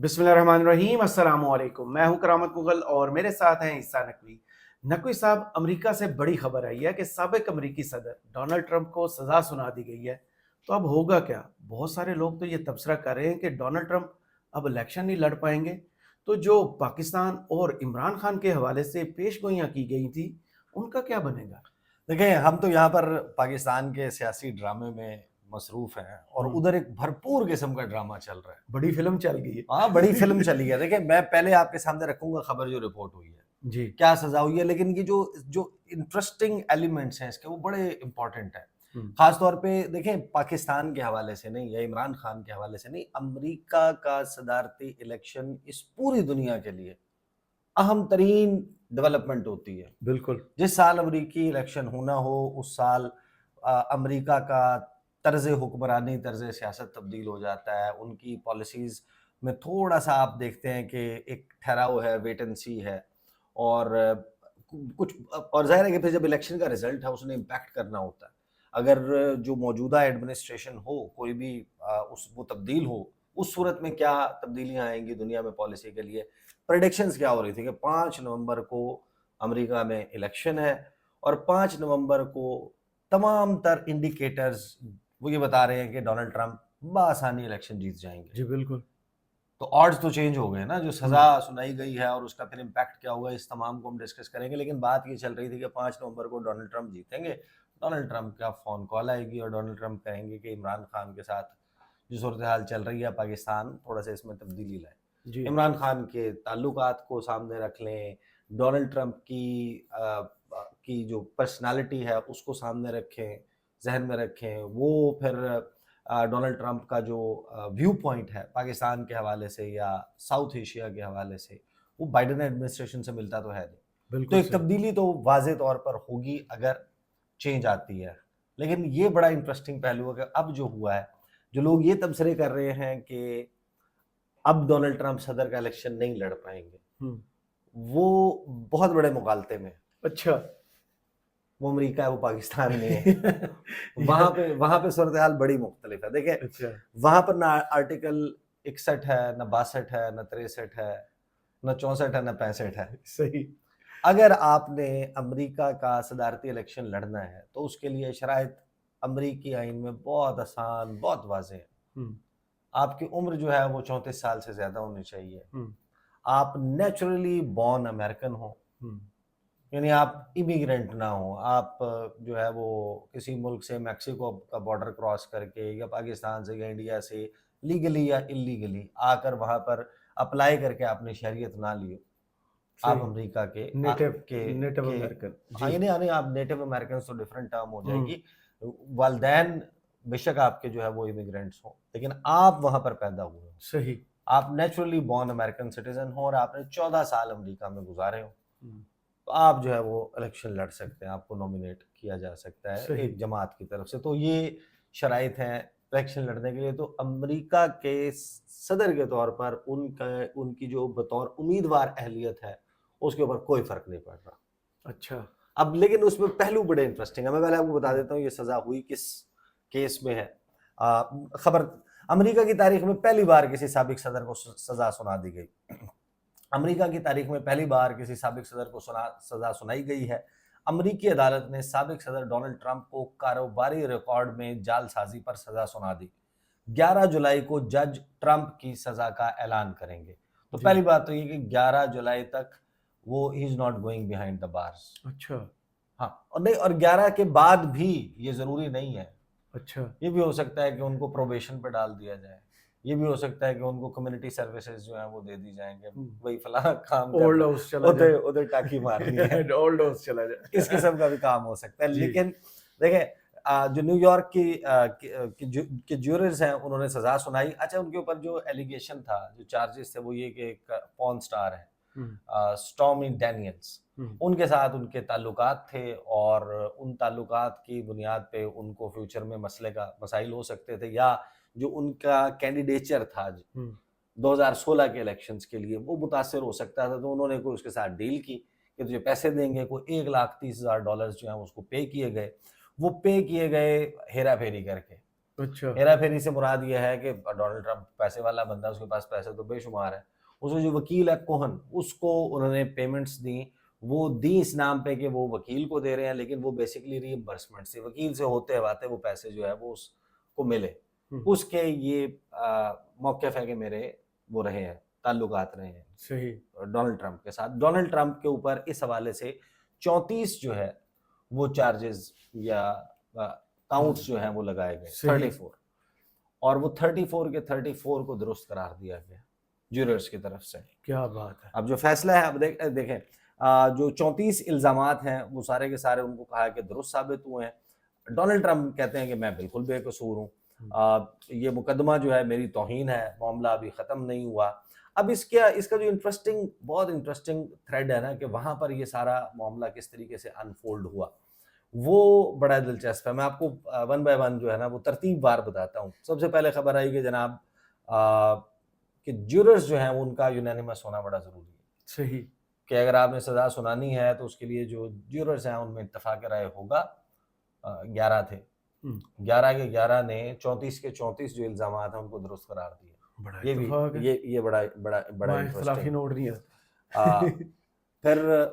بسم اللہ الرحمن الرحیم، السلام علیکم۔ میں ہوں کرامت مغل اور میرے ساتھ ہیں عیسیٰ نقوی۔ نقوی صاحب، امریکہ سے بڑی خبر آئی ہے کہ سابق امریکی صدر ڈونلڈ ٹرمپ کو سزا سنا دی گئی ہے۔ تو اب ہوگا کیا؟ بہت سارے لوگ تو یہ تبصرہ کر رہے ہیں کہ ڈونلڈ ٹرمپ اب الیکشن نہیں لڑ پائیں گے۔ تو جو پاکستان اور عمران خان کے حوالے سے پیش گوئیاں کی گئی تھی، ان کا کیا بنے گا؟ دیکھیں، ہم تو یہاں پر پاکستان کے سیاسی ڈرامے میں مصروف ہیں اور ادھر ایک بھرپور قسم کا ڈرامہ چل رہا ہے۔ بڑی فلم چل گئی ہے۔ ہاں، بڑی فلم چلی ہے۔ دیکھیں، میں پہلے آپ کے سامنے رکھوں گا خبر جو رپورٹ ہوئی ہے، جی، کیا سزا ہوئی ہے، لیکن یہ جو انٹرسٹنگ ایلیمنٹس ہیں اس کے، وہ بڑے امپورٹنٹ ہیں۔ خاص طور پہ دیکھیں، پاکستان کے حوالے سے نہیں یا عمران خان کے حوالے سے نہیں، امریکہ کا صدارتی الیکشن اس پوری دنیا کے لیے اہم ترین ڈیولپمنٹ ہوتی ہے۔ بالکل۔ جس سال امریکی الیکشن ہونا ہو، اس سال امریکہ کا طرز حکمرانی، طرز سیاست تبدیل ہو جاتا ہے۔ ان کی پالیسیز میں تھوڑا سا آپ دیکھتے ہیں کہ ایک ٹھہراؤ ہے، ویٹ اینڈ سی ہے، اور کچھ، اور ظاہر ہے کہ پھر جب الیکشن کا رزلٹ ہے اس نے امپیکٹ کرنا ہوتا ہے۔ اگر جو موجودہ ایڈمنسٹریشن ہو، کوئی بھی وہ تبدیل ہو، اس صورت میں کیا تبدیلیاں آئیں گی دنیا میں پالیسی کے لیے۔ پریڈکشنز کیا ہو رہی تھی کہ 5 نومبر کو امریکہ میں الیکشن ہے، اور 5 نومبر کو تمام تر انڈیکیٹرز وہ یہ بتا رہے ہیں کہ ڈونلڈ ٹرمپ بآسانی الیکشن جیت جائیں گے۔ جی بالکل۔ تو آڈز تو چینج ہو گئے نا، جو سزا سنائی گئی ہے اور اس کا پھر امپیکٹ کیا ہوگا، اس تمام کو ہم ڈسکس کریں گے۔ لیکن بات یہ چل رہی تھی کہ 5 نومبر کو ڈونلڈ ٹرمپ جیتیں گے۔ ڈونلڈ ٹرمپ کا فون کال آئے گی اور ڈونلڈ ٹرمپ کہیں گے کہ عمران خان کے ساتھ جو صورتحال چل رہی ہے، پاکستان تھوڑا سا اس میں تبدیلی لائے۔ جی، عمران خان کے تعلقات کو سامنے رکھ لیں، ڈونلڈ ٹرمپ کی جو پرسنالٹی ہے اس کو سامنے رکھیں، ذہن میں رکھیں۔ وہ پھر ڈونلڈ ٹرمپ کا جو ویو پوائنٹ ہے پاکستان کے حوالے سے یا ساؤتھ ایشیا کے حوالے سے، وہ بائیڈن ایڈمنسٹریشن سے ملتا تو ہے نہیں۔ بالکل۔ تو ایک تبدیلی تو واضح طور پر ہوگی اگر چینج آتی ہے۔ لیکن یہ بڑا انٹرسٹنگ پہلو ہے کہ اب جو ہوا ہے، جو لوگ یہ تبصرے کر رہے ہیں کہ اب ڈونلڈ ٹرمپ صدر کا الیکشن نہیں لڑ پائیں گے، وہ بہت بڑے مغالطے میں۔ اچھا، وہ امریکہ ہے، وہ پاکستان نہیں ہے۔ وہاں پہ صورتحال بڑی مختلف ہے۔ دیکھیں، اچھا، وہاں پر نہ آرٹیکل 61 ہے، نہ 62 ہے، نہ 63 ہے، نہ 64 ہے، نہ 65 ہے۔ صحیح۔ اگر آپ نے امریکہ کا صدارتی الیکشن لڑنا ہے تو اس کے لیے شرائط امریکی آئین میں بہت آسان، بہت واضح ہے۔ آپ کی عمر جو ہے وہ 34 سال سے زیادہ ہونی چاہیے۔ آپ نیچرلی بورن امریکن ہوں، یعنی آپ امیگرینٹ نہ ہوں۔ آپ جو ہے وہ کسی ملک سے میکسیکو کا بارڈر کراس کر کے یا پاکستان سے یا انڈیا سے لیگلی یا انلیگلی آ کر وہاں پر اپلائی کر کے آپ نے شہریت نہ لی ہو، آپ امریکہ کے نیٹو امریکن۔ یعنی آپ نیٹو امریکن تو ڈفرنٹ ٹرم ہو جائے گی۔ والدین بے شک آپ کے جو ہے وہ امیگرینٹس ہوں، لیکن آپ وہاں پر پیدا ہوئے ہوں، صحیح، آپ نیچرلی بورن امریکن سٹیزن ہوں، اور آپ نے 14 سال امریکہ میں گزارے ہوں، تو آپ جو ہے وہ الیکشن لڑ سکتے ہیں، آپ کو نومینیٹ کیا جا سکتا ہے ایک جماعت کی طرف سے۔ تو یہ شرائط ہیں الیکشن لڑنے کے لیے۔ تو امریکہ کے صدر کے طور پر ان کی جو بطور امیدوار اہلیت ہے اس کے اوپر کوئی فرق نہیں پڑ رہا۔ اچھا، اب لیکن اس میں پہلو بڑے انٹرسٹنگ ہے۔ میں پہلے آپ کو بتا دیتا ہوں یہ سزا ہوئی کس کیس میں ہے۔ خبر، امریکہ کی تاریخ میں پہلی بار کسی سابق صدر کو سزا سنا دی گئی۔ امریکہ کی تاریخ میں پہلی بار کسی سابق صدر کو سزا سنائی گئی ہے۔ امریکی عدالت نے سابق صدر ڈونلڈ ٹرمپ کو کاروباری ریکارڈ میں جعل سازی پر سزا سنا دی۔ 11 جولائی کو جج ٹرمپ کی سزا کا اعلان کریں گے۔ تو پہلی بات تو یہ کہ 11 جولائی تک وہ ہی is not going behind the bars. اچھا، ہاں، اور نہیں، اور 11 کے بعد بھی یہ ضروری نہیں ہے۔ اچھا، یہ بھی ہو سکتا ہے کہ ان کو پروبیشن پہ ڈال دیا جائے، یہ بھی ہو سکتا ہے کہ ان کو کمیونٹی سروسز جو ہیں وہ دے دی جائیں گے، وہی فلاں کام اولڈ ہاؤس چلا جائے، ادھر ٹاکی مارنی ہے، اولڈ ہاؤس چلا جائے، اس قسم کا بھی کام ہو سکتا ہے۔ لیکن دیکھیں، جو نیو یارک کی جیورز ہیں انہوں نے سزا سنائی۔ اچھا، ان کے اوپر جو ایلیگیشن تھا، جو چارجز تھے، وہ یہ کہ ایک پورن سٹار ہے اسٹارمی ڈینیلز، ان کے ساتھ ان کے تعلقات تھے، اور ان تعلقات کی بنیاد پہ ان کو فیوچر میں مسائل ہو سکتے تھے، یا جو ان کا کینڈیڈیچر تھا 2016 کے الیکشنز کے لیے وہ متاثر ہو سکتا تھا۔ تو انہوں نے کوئی اس کے ساتھ ڈیل کی کہ تجھے پیسے دیں گے، کوئی $1,30,000 جو ہیں اس کو پے کیے گئے۔ وہ پے کیے گئے ہیرا پھیری کر کے، اچھا ہیرا پھیری سے مراد یہ ہے کہ ڈونلڈ ٹرمپ پیسے والا بندہ، اس کے پاس پیسے تو بے شمار ہے، اس کو جو وکیل ہے کوہن، اس کو انہوں نے پیمنٹس دیں، وہ دی اس نام پہ کہ وہ وکیل کو دے رہے ہیں، لیکن وہ بیسیکلی ری امبرسمنٹ سے، وکیل سے ہوتے ہوتے وہ پیسے جو ہے وہ اس کو ملے، اس کے یہ موقف ہے کہ میرے وہ رہے ہیں، تعلقات رہے ہیں صحیح ڈونلڈ ٹرمپ کے ساتھ۔ ڈونلڈ ٹرمپ کے اوپر اس حوالے سے 34 جو ہے وہ چارجز یا کاؤنٹس جو ہیں وہ لگائے گئے، صحیح 34، اور وہ 34 کے 34 کو درست قرار دیا گیا جوررز کی طرف سے۔ کیا بات ہے، اب جو فیصلہ ہے، اب دیکھیں جو 34 الزامات ہیں وہ سارے کے سارے ان کو کہا کہ درست ثابت ہوئے ہیں۔ ڈونلڈ ٹرمپ کہتے ہیں کہ میں بالکل بے قصور ہوں، یہ مقدمہ جو ہے میری توہین ہے، معاملہ ابھی ختم نہیں ہوا۔ اب اس کا جو بہت انٹرسٹنگ تھریڈ ہے نا کہ وہاں پر یہ سارا معاملہ کس طریقے سے انفولڈ ہوا، وہ بڑا دلچسپ ہے۔ میں آپ کو ون بائی ون جو ہے نا وہ ترتیب وار بتاتا ہوں۔ سب سے پہلے خبر آئی کہ جناب کہ جوررز جو ہیں ان کا یونینیمس ہونا بڑا ضروری ہے، صحیح کہ اگر آپ نے سزا سنانی ہے تو اس کے لیے جو جوررز ہیں ان میں اتفاق رائے ہوگا۔ 11 تھے، 11 کے 11 نے 34 کے 34 جو الزامات ہیں ان کو درست قرار دیا۔ بڑا یہ بھی اتفاق ہے، یہ بڑا وہاں اختلافی انٹرسٹنگ۔ نوٹ نہیں آتا۔ پھر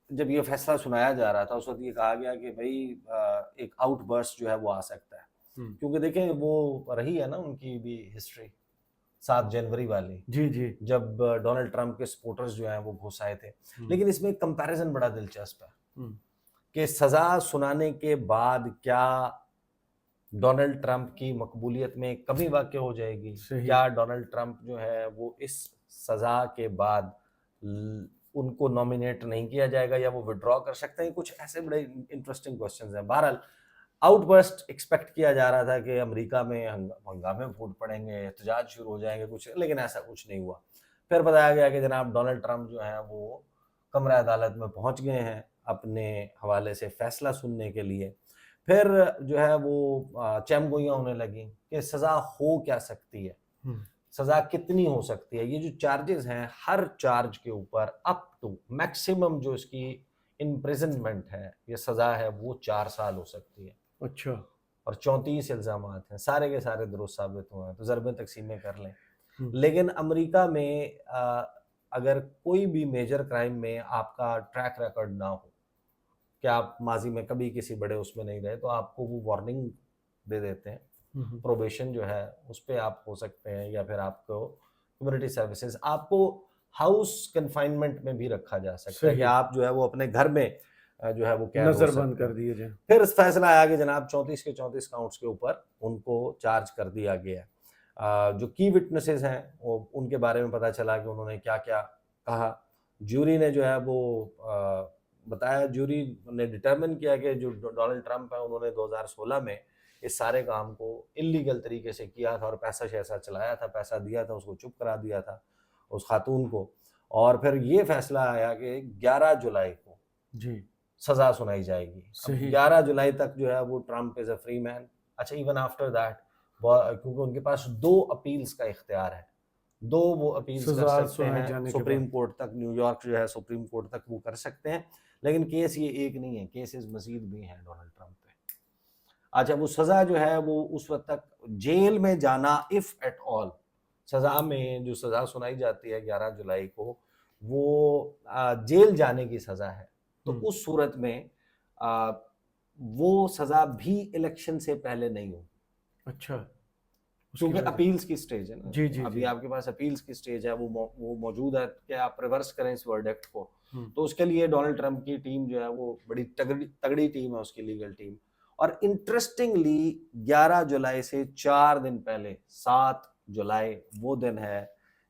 جب یہ فیصلہ سنایا جا رہا تھا اس وقت یہ کہا گیا کہ بھائی ایک آؤٹ برسٹ جو ہے وہ آ سکتا ہے، کیونکہ دیکھیں وہ رہی ہے نا ان کی بھی ہسٹری 7 جنوری والی، جی جی جب ڈونلڈ ٹرمپ کے سپورٹرز جو ہیں وہ گھس آئے تھے۔ لیکن اس میں ایک کمپیریزن بڑا دلچسپ ہے کہ سزا سنانے کے بعد کیا ڈونلڈ ٹرمپ کی مقبولیت میں کمی واقع ہو جائے گی؟ کیا ڈونلڈ ٹرمپ جو ہے وہ اس سزا کے بعد ان کو نامینیٹ نہیں کیا جائے گا یا وہ وڈرا کر سکتے ہیں؟ کچھ ایسے بڑے انٹرسٹنگ کوسچنز ہیں۔ بہرحال آؤٹ برسٹ ایکسپیکٹ کیا جا رہا تھا کہ امریکہ میں ہنگامے پھوٹ پڑیں گے، احتجاج شروع ہو جائیں گے کچھ، لیکن ایسا کچھ نہیں ہوا۔ پھر بتایا گیا کہ جناب ڈونلڈ ٹرمپ جو ہیں وہ کمرہ عدالت میں پہنچ گئے ہیں اپنے حوالے سے فیصلہ سننے کے لیے۔ پھر جو ہے وہ چیم گوئیاں ہونے لگیں کہ سزا ہو کیا سکتی ہے، سزا کتنی ہو سکتی ہے۔ یہ جو چارجز ہیں ہر چارج کے اوپر اپ ٹو میکسیمم جو اس کی امپریزنمنٹ ہے، یہ سزا ہے، وہ 4 سال ہو سکتی ہے۔ اچھا، اور 34 الزامات ہیں، سارے کے سارے درست ثابت ہوئے ہیں، تو ضربیں تقسیمیں کر لیں۔ لیکن امریکہ میں اگر کوئی بھی میجر کرائم میں آپ کا ٹریک ریکارڈ نہ ہو کہ آپ ماضی میں کبھی کسی بڑے اس میں نہیں رہے، تو آپ کو وہ وارننگ دے دیتے ہیں، پروبیشن جو ہے اس پہ آپ ہو سکتے ہیں، یا پھر آپ کو کمیونٹی سروسز، آپ کو ہاؤس کنفائنمنٹ میں بھی رکھا جا سکتا ہے کہ آپ جو ہے وہ اپنے گھر میں جو ہے وہ قید نظر ہو سکتے بند ہیں۔ کر دیے جائیں۔ پھر اس فیصلہ آیا کہ جناب 34 کے 34 کاؤنٹس کے اوپر ان کو چارج کر دیا گیا ہے۔ جو کی وٹنسز ہیں وہ ان کے بارے میں پتہ چلا کہ انہوں نے کیا کیا کہا۔ جوری نے جو ہے وہ بتایا، جوری نے ڈٹرمن کیا کہ جو ڈونلڈ ٹرمپ ہیں انہوں نے 2016 میں اس سارے کام کو انلیگل طریقے سے کیا تھا اور پیسہ شیسہ چلایا تھا، پیسہ دیا تھا، اس کو چپ کرا دیا تھا اس خاتون کو۔ اور پھر یہ فیصلہ آیا کہ 11 جولائی کو جی سزا سنائی جائے گی۔ 11 جولائی تک جو ہے وہ ٹرمپ از اے فری مین۔ اچھا، ایون آفٹر دیٹ، کیونکہ ان کے پاس 2 اپیلز کا اختیار ہے، 2 وہ اپیلز کر سکتے ہیں سپریم کورٹ تک، نیو یارک جو ہے سپریم کورٹ تک وہ کر سکتے ہیں، لیکن کیس یہ ایک نہیں ہے، کیسز مزید بھی ہیں ڈونلڈ ٹرمپ پہ۔ اچھا، وہ سزا جو ہے وہ اس وقت تک جیل میں جانا اف ایٹ آل، سزا میں جو سزا سنائی جاتی ہے 11 جولائی کو وہ جیل جانے کی سزا ہے، تو اس صورت میں وہ سزا بھی الیکشن سے پہلے نہیں ہو۔ اچھا، کیونکہ اپیلز کی سٹیج ہے نا، جی جی، ابھی آپ کے پاس اپیلز کی سٹیج ہے، وہ موجود ہے کہ آپ ریورس کریں اس ورڈکٹ کو، تو اس کے لیے ڈونلڈ ٹرمپ کی ٹیم جو ہے وہ بڑی تگڑی ٹیم ہے، اس کی لیگل ٹیم۔ اور انٹرسٹنگلی 11 جولائی سے 4 دن پہلے 7 جولائی وہ دن ہے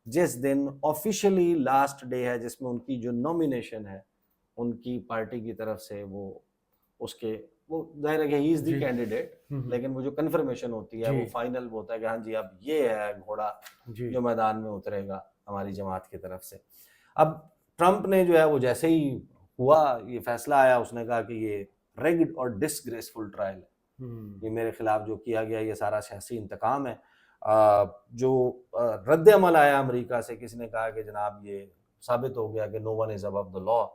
جس دن آفیشلی لاسٹ ڈے ہے، جس میں ان کی جو نومینیشن ہے ان کی پارٹی کی طرف سے، وہ اس کے وہ ظاہر ہے کہ ہی از دی کینڈیڈیٹ، لیکن وہ جو کنفرمیشن ہوتی ہے وہ فائنل ہوتا ہے کہ ہاں جی اب یہ ہے گھوڑا جو میدان میں اترے گا ہماری جماعت کی طرف سے۔ اب ٹرمپ نے جو ہے وہ جیسے ہی ہوا یہ فیصلہ آیا، اس نے کہا کہ یہ ریگڈ اور ڈسگریسفل ٹرائل ہے، یہ میرے خلاف جو کیا گیا یہ سارا سیاسی انتقام ہے۔ جو رد عمل آیا امریکہ سے، کسی نے کہا کہ جناب یہ ثابت ہو گیا کہ نو one is Abu the law,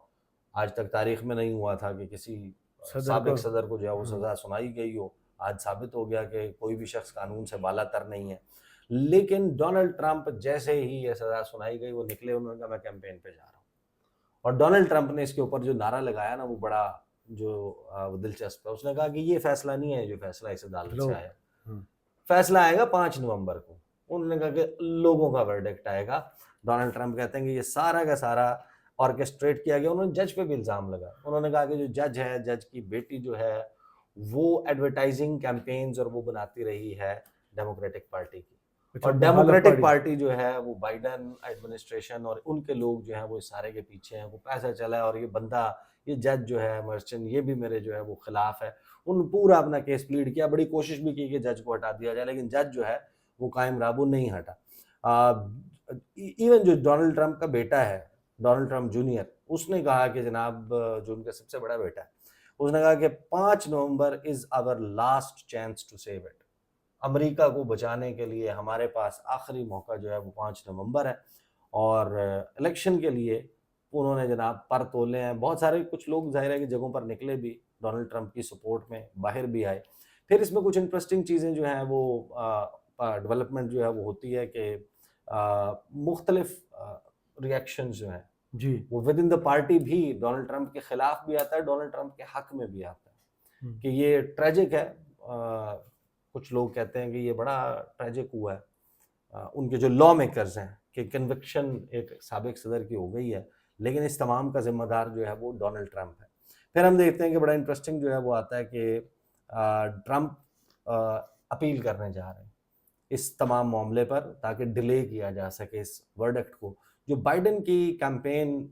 آج تک تاریخ میں نہیں ہوا تھا کہ کسی سابق صدر کو جو ہے وہ سزا سنائی گئی ہو آج ثابت ہو گیا کہ کوئی بھی شخص قانون سے بالا تر نہیں ہے. لیکن ڈونلڈ ٹرمپ جیسے ہی یہ سزا سنائی گئی وہ نکلے, انہوں نے کہا میں کیمپین پہ جا رہا ہوں. اور ڈونلڈ ٹرمپ نے اس کے اوپر جو نعرہ لگایا نا وہ بڑا جو دلچسپ ہے. اس نے کہا کہ یہ فیصلہ نہیں ہے جو فیصلہ اس عدالت سے آیا, فیصلہ آئے گا 5 نومبر کو. انہوں نے کہا کہ لوگوں کا ورڈکٹ آئے گا. ڈونلڈ ٹرمپ کہتے ہیں کہ یہ سارا کا سارا آرکیسٹریٹ کیا گیا. انہوں نے جج پہ بھی الزام لگا. انہوں نے کہا کہ جو جج ہے, جج کی بیٹی جو ہے وہ ایڈورٹائزنگ کیمپینز اور وہ بناتی رہی ہے ڈیموکریٹک پارٹی کی. اور ڈیموکریٹک پارٹی جو ہے وہ بائیڈن ایڈمنسٹریشن اور ان کے لوگ جو ہیں وہ اس سارے کے پیچھے ہیں. وہ پیسہ چلا ہے اور یہ بندہ, یہ جج جو ہے مرچن, یہ بھی میرے جو ہے وہ خلاف ہے. انہوں نے پورا اپنا کیس پلیڈ کیا, بڑی کوشش بھی کی کہ جج کو ہٹا دیا جائے, لیکن جج جو ہے وہ قائم رہا, وہ نہیں ہٹا. ایون جو ڈونلڈ ٹرمپ کا بیٹا ہے, ڈونلڈ ٹرمپ جونیئر, اس نے کہا کہ جناب, جو ان کا سب سے بڑا بیٹا ہے, اس نے کہا کہ 5 نومبر is our last chance to save it. امریکہ کو بچانے کے لیے ہمارے پاس آخری موقع جو ہے وہ 5 نومبر ہے. اور الیکشن کے لیے انہوں نے جناب پر تولے ہیں. بہت سارے کچھ لوگ ظاہر ہے کہ جگہوں پر نکلے بھی ڈونلڈ ٹرمپ کی سپورٹ میں, باہر بھی آئے. پھر اس میں کچھ انٹرسٹنگ چیزیں جو ہیں وہ ڈیولپمنٹ جو ہے وہ ہوتی ہے کہ مختلف ریئیکشنز جو ہیں جی وہ ود ان دا پارٹی بھی ڈونلڈ ٹرمپ کے خلاف بھی آتا ہے, ڈونلڈ ٹرمپ کے حق میں بھی آتا ہے کہ یہ ٹریجک ہے. کچھ لوگ کہتے ہیں کہ یہ بڑا ٹریجک ہوا ہے. ان کے جو لا میکرز ہیں کہ کنوکشن ایک سابق صدر کی ہو گئی ہے, لیکن اس تمام کا ذمہ دار جو ہے وہ ڈونلڈ ٹرمپ ہے. پھر ہم دیکھتے ہیں کہ بڑا انٹرسٹنگ جو ہے وہ آتا ہے کہ ٹرمپ اپیل کرنے جا رہے ہیں اس تمام معاملے پر تاکہ ڈیلے کیا جا سکے اس ورڈکٹ کو. جو بائیڈن کی کیمپین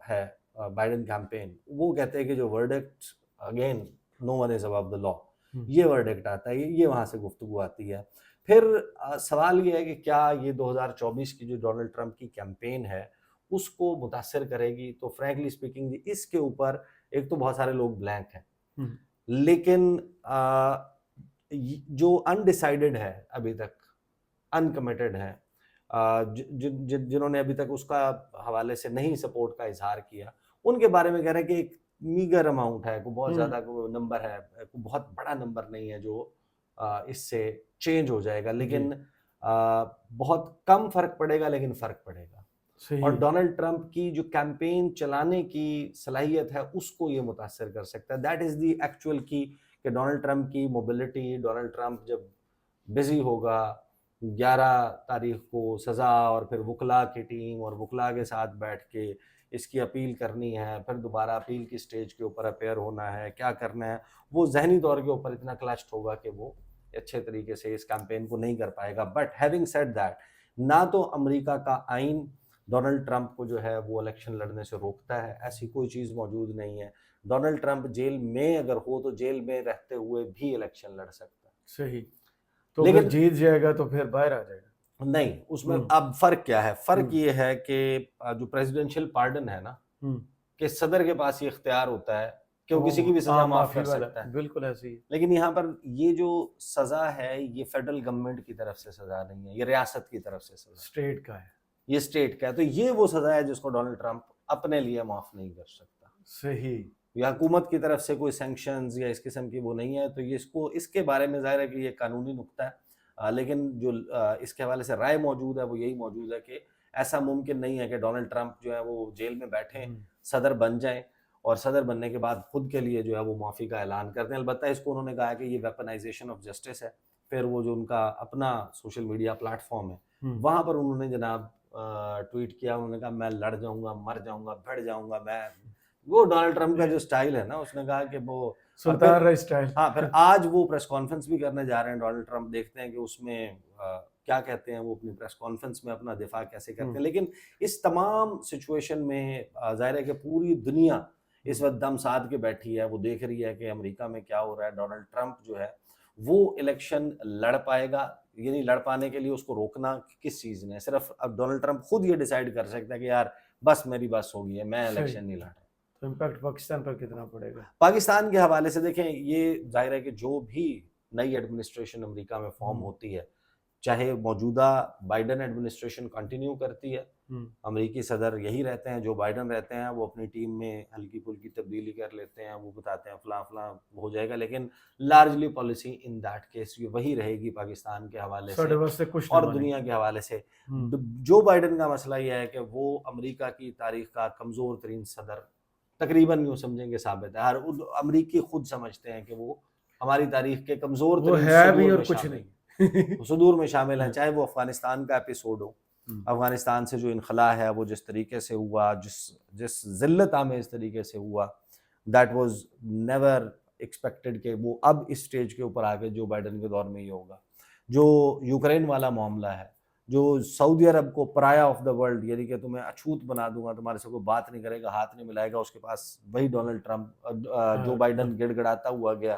ہے, بائیڈن کیمپین, وہ کہتے ہیں کہ جو verdict again no one is above the law, یہ ورڈکٹ آتا ہے, یہ وہاں سے گفتگو آتی ہے. پھر سوال یہ ہے کہ کیا یہ 2024 کی جو ڈونلڈ ٹرمپ کی کیمپین ہے اس کو متاثر کرے گی. تو فرینکلی اسپیکنگ اس کے اوپر ایک تو بہت سارے لوگ بلینک ہیں, لیکن جو انڈیسائیڈڈ ہے ابھی تک, انکمیٹڈ ہے, جنہوں نے ابھی تک اس کا حوالے سے نہیں سپورٹ کا اظہار کیا, ان کے بارے میں کہہ رہے ہیں کہ ایک میگر اماؤنٹ ہے, کوئی بہت زیادہ کوئی نمبر ہے, کوئی بہت بڑا نمبر نہیں ہے جو اس سے چینج ہو جائے گا, لیکن بہت کم فرق پڑے گا, لیکن فرق پڑے گا. اور ڈونلڈ ٹرمپ کی جو کیمپین چلانے کی صلاحیت ہے اس کو یہ متاثر کر سکتا ہے. دیٹ از دی ایکچوئل کی کہ ڈونلڈ ٹرمپ کی موبلٹی, ڈونلڈ ٹرمپ جب بزی ہوگا 11 تاریخ کو سزا, اور پھر وکلا کی ٹیم اور وکلا کے ساتھ بیٹھ کے اس کی اپیل کرنی ہے, پھر دوبارہ اپیل کی سٹیج کے اوپر اپیئر ہونا ہے, کیا کرنا ہے, وہ ذہنی طور کے اوپر اتنا کلچڈ ہوگا کہ وہ اچھے طریقے سے اس کیمپین کو نہیں کر پائے گا. بٹ ہیونگ سیڈ دیٹ, نہ تو امریکہ کا آئین ڈونلڈ ٹرمپ کو جو ہے وہ الیکشن لڑنے سے روکتا ہے, ایسی کوئی چیز موجود نہیں ہے. ڈونلڈ ٹرمپ جیل میں اگر ہو تو جیل میں رہتے ہوئے بھی الیکشن لڑ سکتا ہے. صحیح, تو لیکن جیت جائے گا تو پھر باہر آ جائے گا. نہیں, اس میں اب فرق کیا ہے, فرق یہ ہے کہ جو پریزیڈنشیل پارڈن ہے نا, کہ صدر کے پاس یہ اختیار ہوتا ہے کہ وہ کسی کی بھی سزا معاف کر سکتا ہے. بالکل ایسے ہی. لیکن یہاں پر یہ جو سزا ہے یہ فیڈرل گورنمنٹ کی طرف سے سزا نہیں ہے, یہ ریاست کی طرف سے سزا, اسٹیٹ کا ہے, یہ اسٹیٹ کا ہے. تو یہ وہ سزا ہے جس کو ڈونلڈ ٹرمپ اپنے لیے معاف نہیں کر سکتا. صحیح. یا حکومت کی طرف سے کوئی سینکشنز یا اس قسم کی وہ نہیں ہے. تو یہ اس کو, اس کے بارے میں ظاہر ہے کہ یہ قانونی نقطہ ہے, لیکن جو اس کے حوالے سے رائے موجود ہے وہ یہی موجود ہے کہ ایسا ممکن نہیں ہے کہ ڈونلڈ ٹرمپ جو ہے وہ جیل میں بیٹھیں, صدر بن جائیں, اور صدر بننے کے بعد خود کے لیے جو ہے وہ معافی کا اعلان کرتے ہیں. البتہ اس کو انہوں نے کہا کہ یہ ویپنائزیشن آف جسٹس ہے. پھر وہ جو ان کا اپنا سوشل میڈیا پلیٹ فارم ہے وہاں پر انہوں نے جناب ٹویٹ کیا, انہوں نے کہا میں لڑ جاؤں گا, مر جاؤں گا, بھڑ جاؤں گا. میں وہ ڈونلڈ ٹرمپ کا جو سٹائل ہے نا, اس نے کہا کہ وہ سلطان راج سٹائل. ہاں, پھر آج وہ پریس کانفرنس بھی کرنے جا رہے ہیں ڈونلڈ ٹرمپ, دیکھتے ہیں کہ اس میں کیا کہتے ہیں وہ اپنی پریس کانفرنس میں اپنا دفاع کیسے کرتے ہیں. لیکن اس تمام سچویشن میں ظاہر ہے کہ پوری دنیا اس وقت دم ساد کے بیٹھی ہے, وہ دیکھ رہی ہے کہ امریکہ میں کیا ہو رہا ہے. ڈونلڈ ٹرمپ جو ہے وہ الیکشن لڑ پائے گا, یعنی لڑ پانے کے لیے اس کو روکنا کس چیز نے, صرف اب ڈونلڈ ٹرمپ خود یہ ڈیسائیڈ کر سکتا ہے کہ یار بس میری بس ہو گئی ہے, میں الیکشن نہیں لڑ رہا. تو امپیکٹ پاکستان پر کتنا پڑے گا؟ پاکستان کے حوالے سے دیکھیں, یہ ظاہر ہے کہ جو بھی نئی ایڈمنسٹریشن امریکہ میں فارم ہوتی ہے, چاہے موجودہ بائیڈن ایڈمنسٹریشن کنٹینیو کرتی ہے، امریکی صدر یہی رہتے ہیں، جو بائیڈن رہتے ہیں وہ اپنی ٹیم میں ہلکی پھلکی تبدیلی کر لیتے ہیں، وہ بتاتے ہیں فلاں فلاں ہو جائے گا، لیکن largely policy in that case یہ وہی رہے گی پاکستان کے حوالے سے اور دنیا کے حوالے سے۔ جو بائیڈن کا مسئلہ یہ ہے کہ وہ امریکہ کی تاریخ کا کمزور ترین صدر تقریباً یوں سمجھیں گے ثابت ہے، ہر امریکی خود سمجھتے ہیں کہ وہ ہماری تاریخ کے کمزور ترین صدور میں شامل ہیں، صدور میں شامل ہیں، چاہے وہ افغانستان کا ایپیسوڈ ہو، افغانستان سے جو انخلا ہے وہ جس طریقے سے ہوا، جس ذلت آمیز طریقے سے ہوا، دیٹ واز نیور ایکسپیکٹڈ کہ وہ اب اس سٹیج کے اوپر آگے جو بائیڈن کے دور میں یہ ہوگا۔ جو یوکرین والا معاملہ ہے، جو سعودی عرب کو پرایا آف دا ورلڈ، یعنی کہ تمہیں اچھوت بنا دوں گا، تمہارے سے کوئی بات نہیں کرے گا، ہاتھ نہیں ملائے گا، اس کے پاس وہی ڈونلڈ ٹرمپ جو بائیڈن گڑ گڑاتا ہوا گیا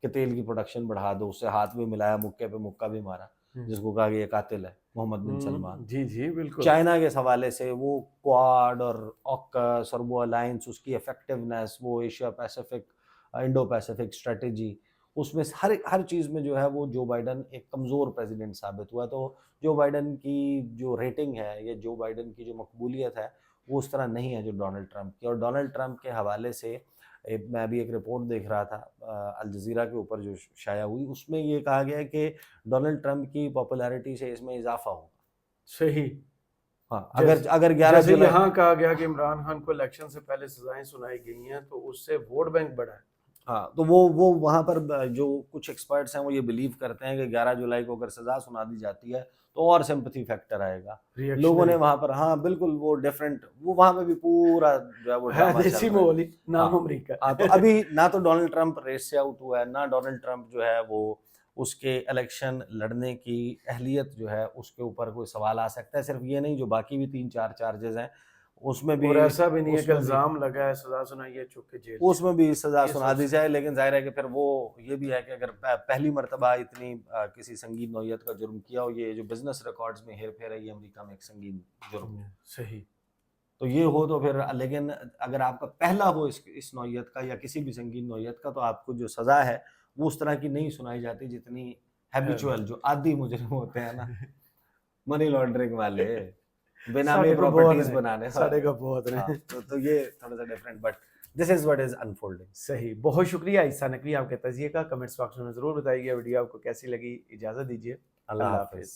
کہ تیل کی پروڈکشن بڑھا دو، اس سے ہاتھ بھی ملایا، مکے پہ مکہ بھی مارا، جس کو کہا کہ یہ قاتل ہے محمد بن سلمان۔ جی جی بالکل۔ چائنا کے حوالے سے وہ کوآڈ اور آکس اور وہ الائنس، اس کی افیکٹونیس، وہ Asia Pacific Indo Pacific strategy, اس میں ہر چیز میں جو ہے وہ جو بائیڈن ایک کمزور پریزیڈنٹ ثابت ہوا۔ تو جو بائیڈن کی جو ریٹنگ ہے یا جو بائیڈن کی جو مقبولیت ہے وہ اس طرح نہیں ہے جو ڈونلڈ ٹرمپ کی۔ اور ڈونلڈ ٹرمپ کے حوالے سے میں ابھی ایک رپورٹ دیکھ رہا تھا الجزیرہ کے اوپر جو شائع ہوئی، اس میں یہ کہا گیا ہے کہ ڈونلڈ ٹرمپ کی پاپولیرٹی سے اس میں اضافہ ہوگا۔ صحیح۔ ہاں، اگر 11 جیسے جولائی یہاں کہا گیا کہ عمران خان کو الیکشن سے پہلے سزائیں سنائی گئی ہیں تو اس سے ووٹ بینک بڑھا ہے۔ ہاں، تو وہ وہاں پر جو کچھ ایکسپرٹس ہیں وہ یہ بلیو کرتے ہیں کہ 11 جولائی کو اگر سزا سنا دی جاتی ہے تو اور سمپتھی فیکٹر آئے گا لوگوں نے وہاں پر۔ ہاں بالکل، وہ ڈیفرنٹ، وہ وہاں پہ بھی پورا جو ہے وہ ڈرامہ دیسی ماحول ہی، نام امریکہ۔ ہاں، تو ابھی نہ تو ڈونلڈ ٹرمپ ریس سے آؤٹ ہوا ہے، نہ ڈونلڈ ٹرمپ جو ہے وہ اس کے الیکشن لڑنے کی اہلیت جو ہے اس کے اوپر کوئی سوال آ سکتا ہے۔ صرف یہ نہیں، جو باقی بھی 3-4 چارجز ہیں اس میں بھی، اور ایسا بھی نہیں ہے کہ الزام لگا ہے سزا سنائی ہے چک کے جیل، اس میں بھی سزا سنا دی جائے۔ لیکن ظاہر ہے کہ پھر وہ یہ بھی ہے کہ اگر پہلی مرتبہ اتنی کسی سنگین نوعیت کا جرم کیا ہو، یہ جو بزنس ریکارڈز میں ہیر پھیر ہے، یہ امریکہ میں ایک سنگین جرم ہے۔ صحیح۔ تو یہ ہو تو پھر، لیکن اگر آپ کا پہلا ہو اس نوعیت کا یا کسی بھی سنگین نوعیت کا، تو آپ کو جو سزا ہے وہ اس طرح کی نہیں سنائی جاتی جتنی ہیبیچول جو عادی مجرم ہوتے ہیں نا، منی لانڈرنگ والے، بے نامی پراپرٹیز بنانے ساڑھے کا بہت ہیں، تو یہ تھوڑا سا different, but this is what is unfolding. صحیح۔ بہت شکریہ عیسیٰ نقوی آپ کے تجزیے کا، کمنٹس باکس میں ضرور بتائیے ویڈیو آپ کو کیسی لگی۔ اجازت دیجیے، اللہ حافظ۔